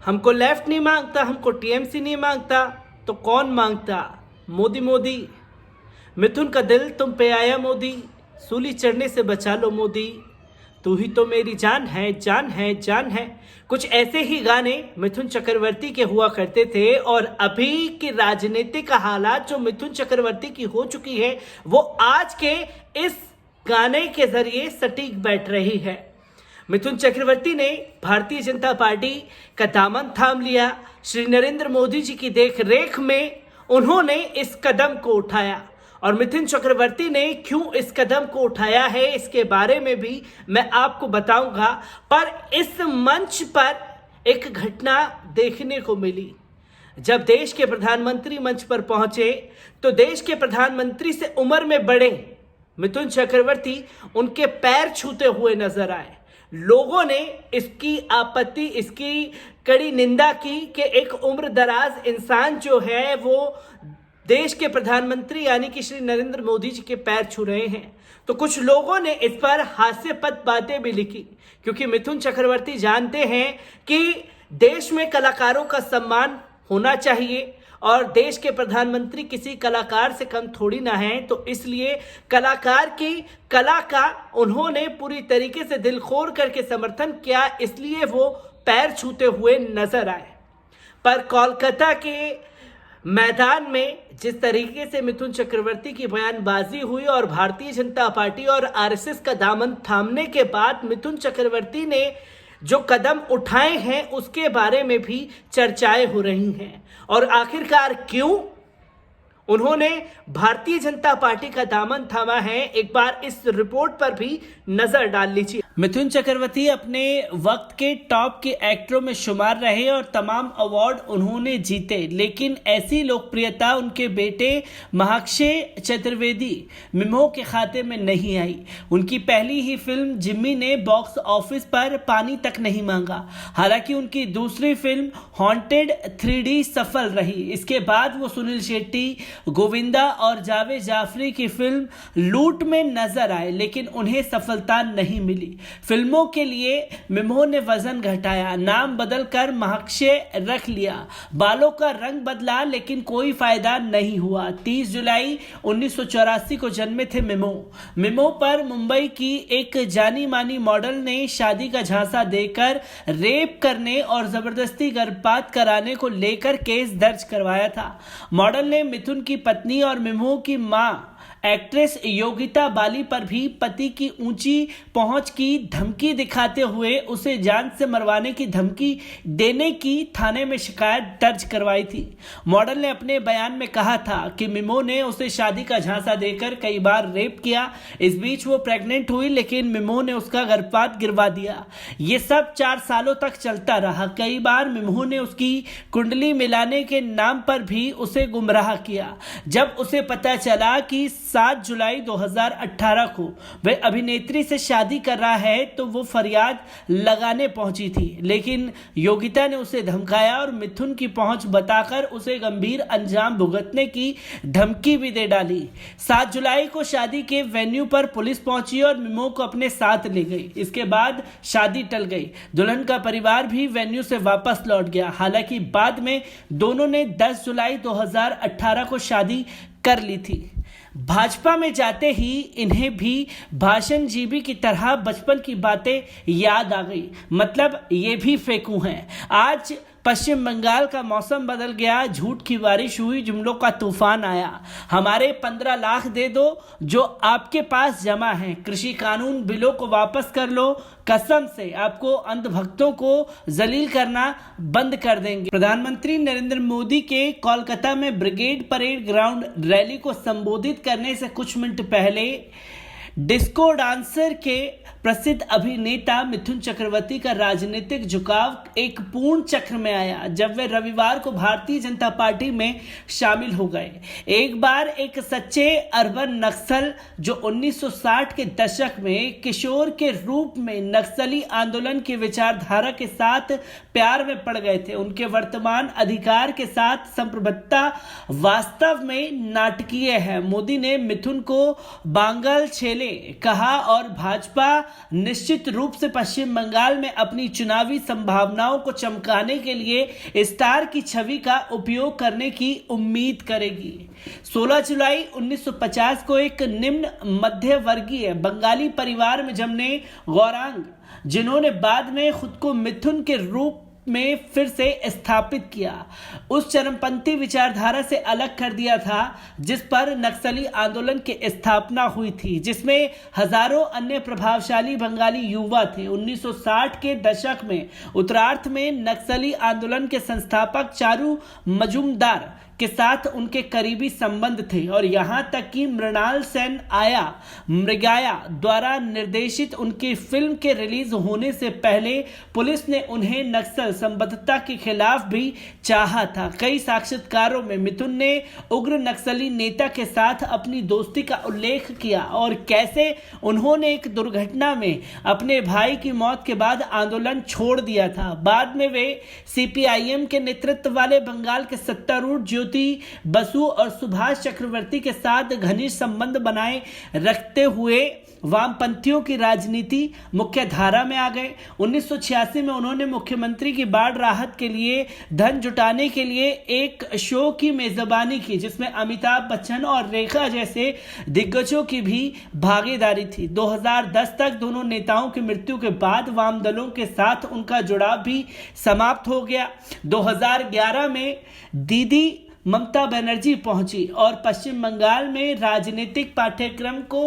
हमको लेफ्ट नहीं मांगता, हमको टीएमसी नहीं मांगता, तो कौन मांगता? मोदी मोदी। मिथुन का दिल तुम पे आया मोदी, सूली चढ़ने से बचा लो मोदी, तू ही तो मेरी जान है, जान है, जान है। कुछ ऐसे ही गाने मिथुन चक्रवर्ती के हुआ करते थे और अभी की राजनीतिक हालात जो मिथुन चक्रवर्ती की हो चुकी है वो आज के इस गाने के जरिए सटीक बैठ रही है। मिथुन चक्रवर्ती ने भारतीय जनता पार्टी का दामन थाम लिया। श्री नरेंद्र मोदी जी की देख रेख में उन्होंने इस कदम को उठाया और मिथुन चक्रवर्ती ने क्यों इस कदम को उठाया है इसके बारे में भी मैं आपको बताऊंगा। पर इस मंच पर एक घटना देखने को मिली। जब देश के प्रधानमंत्री मंच पर पहुंचे तो देश के प्रधानमंत्री से उम्र में बड़े मिथुन चक्रवर्ती उनके पैर छूते हुए नजर आए। लोगों ने इसकी आपत्ति, इसकी कड़ी निंदा की कि एक उम्र दराज इंसान जो है वो देश के प्रधानमंत्री यानी कि श्री नरेंद्र मोदी जी के पैर छू रहे हैं। तो कुछ लोगों ने इस पर हास्यास्पद बातें भी लिखी, क्योंकि मिथुन चक्रवर्ती जानते हैं कि देश में कलाकारों का सम्मान होना चाहिए और देश के प्रधानमंत्री किसी कलाकार से कम थोड़ी ना है। तो इसलिए कलाकार की कला का उन्होंने पूरी तरीके से दिल खोल करके समर्थन किया, इसलिए वो पैर छूते हुए नजर आए। पर कोलकाता के मैदान में जिस तरीके से मिथुन चक्रवर्ती की बयानबाजी हुई और भारतीय जनता पार्टी और आरएसएस का दामन थामने के बाद मिथुन चक्रवर्ती ने जो कदम उठाए हैं उसके बारे में भी चर्चाएं हो रही हैं। और आखिरकार क्यों उन्होंने भारतीय जनता पार्टी का दामन थामा है, एक बार इस रिपोर्ट पर भी नजर डाल लीजिए। मिथुन चक्रवर्ती अपने वक्त के टॉप के एक्टरों में शुमार रहे और तमाम अवार्ड उन्होंने जीते, लेकिन ऐसी लोकप्रियता उनके बेटे महाक्षय चतुर्वेदी मिमो के खाते में नहीं आई। उनकी पहली ही फिल्म जिम्मी ने बॉक्स ऑफिस पर पानी तक नहीं मांगा। हालांकि उनकी दूसरी फिल्म हॉन्टेड 3D सफल रही। इसके बाद वो सुनील शेट्टी, गोविंदा और जावेद जाफरी की फिल्म लूट में नजर आए, लेकिन उन्हें सफलता नहीं मिली। फिल्मों के लिए मिमो ने वजन घटाया, नाम बदलकर महाक्षय रख लिया, बालों का रंग बदला, लेकिन कोई फायदा नहीं हुआ। 30 जुलाई 1984 को जन्मे थे मिमो। मिमो पर मुंबई की एक जानी मानी मॉडल ने शादी का झांसा देकर रेप करने और जबरदस्ती गर्भपात कराने को लेकर केस दर्ज करवाया था। मॉडल ने मिथुन की पत्नी और मिमो की मां एक्ट्रेस योगिता बाली पर भी पति की ऊंची पहुंच की धमकी दिखाते हुए उसे जान से मरवाने की धमकी देने की थाने में शिकायत दर्ज करवाई थी। मॉडल ने अपने बयान में कहा था कि मिमो ने उसे शादी का झांसा देकर कई बार रेप किया। इस बीच वो प्रेग्नेंट हुई, लेकिन मिमो ने उसका गर्भपात गिरवा दिया। ये सब 4 सालों तक चलता रहा। कई बार मिमो ने उसकी कुंडली मिलाने के नाम पर भी उसे गुमराह किया। जब उसे पता चला कि 7 जुलाई 2018 को वह अभिनेत्री से शादी कर रहा है तो वो फरियाद लगाने पहुंची थी, लेकिन योगिता ने उसे धमकाया और मिथुन की पहुंच बताकर उसे गंभीर अंजाम भुगतने की धमकी भी दे डाली। 7 जुलाई को शादी के वेन्यू पर पुलिस पहुंची और मिमो को अपने साथ ले गई। इसके बाद शादी टल गई। दुल्हन का परिवार भी वेन्यू से वापस लौट गया। हालांकि बाद में दोनों ने 10 जुलाई 2018 को शादी कर ली थी। भाजपा में जाते ही इन्हें भी भाषण जीबी की तरह बचपन की बातें याद आ गई। मतलब ये भी फेंकू हैं। आज पश्चिम बंगाल का मौसम बदल गया, झूठ की बारिश हुई, जुमलों का तूफान आया। हमारे 15 लाख दे दो जो आपके पास जमा है, कृषि कानून बिलों को वापस कर लो, कसम से आपको अंधभक्तों को जलील करना बंद कर देंगे। प्रधानमंत्री नरेंद्र मोदी के कोलकाता में ब्रिगेड परेड ग्राउंड रैली को संबोधित करने से कुछ मिनट पहले डिस्को डांसर के प्रसिद्ध अभिनेता मिथुन चक्रवर्ती का राजनीतिक झुकाव एक पूर्ण चक्र में आया जब वे रविवार को भारतीय जनता पार्टी में शामिल हो गए। एक बार एक सच्चे अर्बन नक्सल जो 1960 के दशक में किशोर के रूप में नक्सली आंदोलन की विचारधारा के साथ प्यार में पड़ गए थे, उनके वर्तमान अधिकार के साथ संप्रभुता वास्तव में नाटकीय है। मोदी ने मिथुन को बांगल छेले कहा और भाजपा निश्चित रूप से पश्चिम बंगाल में अपनी चुनावी संभावनाओं को चमकाने के लिए स्टार की छवि का उपयोग करने की उम्मीद करेगी। 16 जुलाई 1950 को एक निम्न मध्य वर्गीय बंगाली परिवार में जन्मे गौरांग, जिन्होंने बाद में खुद को मिथुन के रूप में फिर से स्थापित किया, उस चरमपंथी विचारधारा से अलग कर दिया था जिस पर नक्सली आंदोलन की स्थापना हुई थी, जिसमें हजारों अन्य प्रभावशाली बंगाली युवा थे। 1960 के दशक में उत्तरार्ध में नक्सली आंदोलन के संस्थापक चारू मजूमदार के साथ उनके करीबी संबंध थे और यहां तक कि मृणाल सेन आया मृगाया द्वारा निर्देशित उनकी फिल्म के रिलीज होने से पहले पुलिस ने उन्हें नक्सल संबद्धता के खिलाफ भी चाहा था। कई साक्षात्कारों में मिथुन ने उग्र नक्सली नेता के साथ अपनी दोस्ती का उल्लेख किया और कैसे उन्होंने एक दुर्घटना में अपने भाई की मौत के बाद आंदोलन छोड़ दिया था। बाद में वे सीपीआईएम के नेतृत्व वाले बंगाल के सत्तारूढ़ ज्योति बसु और सुभाष चक्रवर्ती के साथ घनिष्ठ संबंध बनाए रखते हुए वामपंथियों की राजनीति मुख्य धारा में आ गए। 1986 में उन्होंने मुख्यमंत्री की बाढ़ राहत के लिए धन जुटाने के लिए एक शो की मेजबानी की, जिसमें अमिताभ बच्चन और रेखा जैसे दिग्गजों की भी भागीदारी थी। 2010 तक दोनों नेताओं की मृत्यु के बाद वाम दलों के साथ उनका जुड़ाव भी समाप्त हो गया। 2011 में दीदी ममता बनर्जी पहुंची और पश्चिम बंगाल में राजनीतिक पाठ्यक्रम को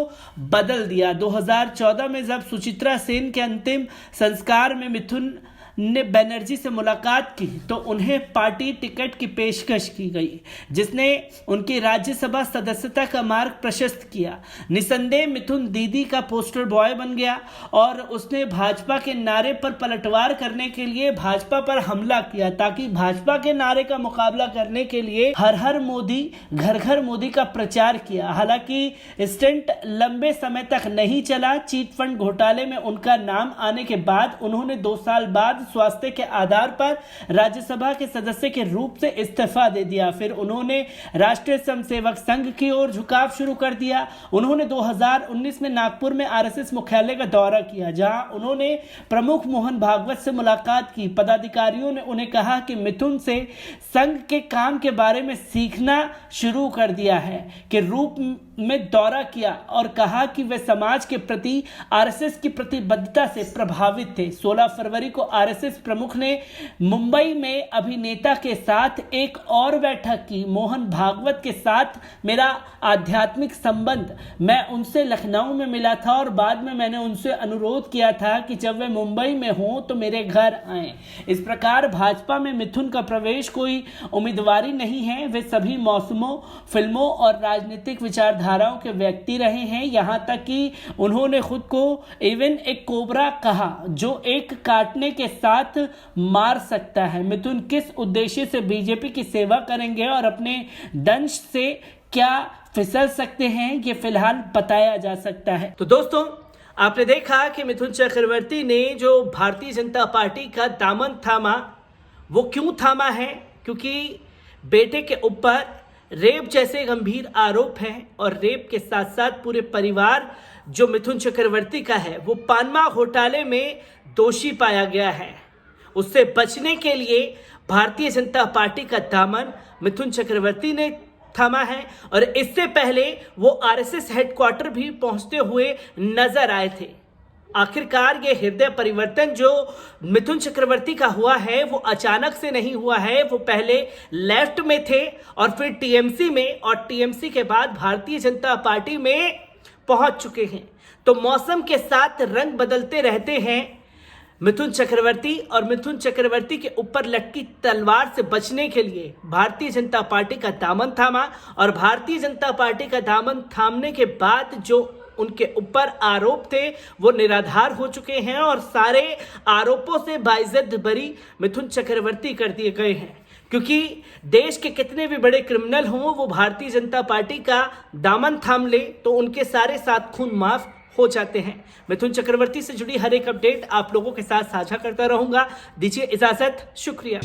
बदल दिया। 2014 में जब सुचित्रा सेन के अंतिम संस्कार में मिथुन ने बनर्जी से मुलाकात की तो उन्हें पार्टी टिकट की पेशकश की गई, जिसने उनकी राज्यसभा सदस्यता का मार्ग प्रशस्त किया। निसंदेह मिथुन दीदी का पोस्टर बॉय बन गया और उसने भाजपा के नारे पर पलटवार करने के लिए भाजपा पर हमला किया, ताकि भाजपा के नारे का मुकाबला करने के लिए हर हर मोदी घर घर मोदी का प्रचार किया। हालांकि स्टंट लंबे समय तक नहीं चला। चीट फंड घोटाले में उनका नाम आने के बाद उन्होंने 2 साल बाद स्वास्थ्य के आधार पर राज्यसभा के सदस्य के रूप से इस्तीफा दे दिया। फिर उन्होंने राष्ट्रीय स्वयंसेवक संघ की ओर झुकाव शुरू कर दिया। उन्होंने 2019 में नागपुर में आरएसएस मुख्यालय का दौरा किया, जहां उन्होंने प्रमुख मोहन भागवत से मुलाकात की। पदाधिकारियों ने उन्हें कहा कि मिथुन से संघ के काम के बारे में सीखना शुरू कर दिया है के रूप में दौरा किया और कहा कि वे समाज के प्रति आरएसएस की प्रतिबद्धता से प्रभावित थे। 16 फरवरी को आरएसएस प्रमुख ने मुंबई में अभिनेता के साथ एक और बैठक की। मोहन भागवत के साथ मेरा आध्यात्मिक संबंध, मैं उनसे लखनऊ में मिला था और बाद में मैंने उनसे अनुरोध किया था कि जब वे मुंबई में हों तो मेरे घर आएं। इस प्रकार भाजपा में मिथुन का प्रवेश कोई उम्मीदवारी नहीं है। वे सभी मौसमों, फिल्मों और राजनीतिक विचारधाराओं के व्यक्ति रहे हैं, यहां तक कि उन्होंने खुद को इवन एक कोबरा कहा जो एक काटने के साथ मार सकता है। मिथुन किस उद्देश्य से बीजेपी की सेवा करेंगे और अपने दंश से क्या फिसल सकते हैं, ये फिलहाल बताया जा सकता है। तो दोस्तों, आपने देखा कि मिथुन चक्रवर्ती ने जो भारतीय जनता पार्टी का दामन थामा, वो क्यों थामा है? क्योंकि बेटे के ऊपर रेप जैसे गंभीर आरोप हैं और रेप के साथ साथ पूरे परिवार जो मिथुन चक्रवर्ती का है वो पानमा घोटाले में दोषी पाया गया है। उससे बचने के लिए भारतीय जनता पार्टी का दामन मिथुन चक्रवर्ती ने थामा है और इससे पहले वो आरएसएस हेडक्वार्टर भी पहुंचते हुए नजर आए थे। आखिरकार ये हृदय परिवर्तन जो मिथुन चक्रवर्ती का हुआ है वो अचानक से नहीं हुआ है। वो पहले लेफ्ट में थे और फिर टीएमसी में, और टीएमसी के बाद भारतीय जनता पार्टी में पहुंच चुके हैं। तो मौसम के साथ रंग बदलते रहते हैं मिथुन चक्रवर्ती, और मिथुन चक्रवर्ती के ऊपर लटकी तलवार से बचने के लिए भारतीय जनता पार्टी का दामन थामा, और भारतीय जनता पार्टी का दामन थामने के बाद जो उनके ऊपर आरोप थे वो निराधार हो चुके हैं और सारे आरोपों से बाइज्जत बरी मिथुन चक्रवर्ती कर दिए गए हैं। क्योंकि देश के कितने भी बड़े क्रिमिनल हों, वो भारतीय जनता पार्टी का दामन थाम ले तो उनके सारे 7 खून माफ हो जाते हैं। मिथुन चक्रवर्ती से जुड़ी हर एक अपडेट आप लोगों के साथ साझा करता रहूंगा। दीजिए इजाजत, शुक्रिया।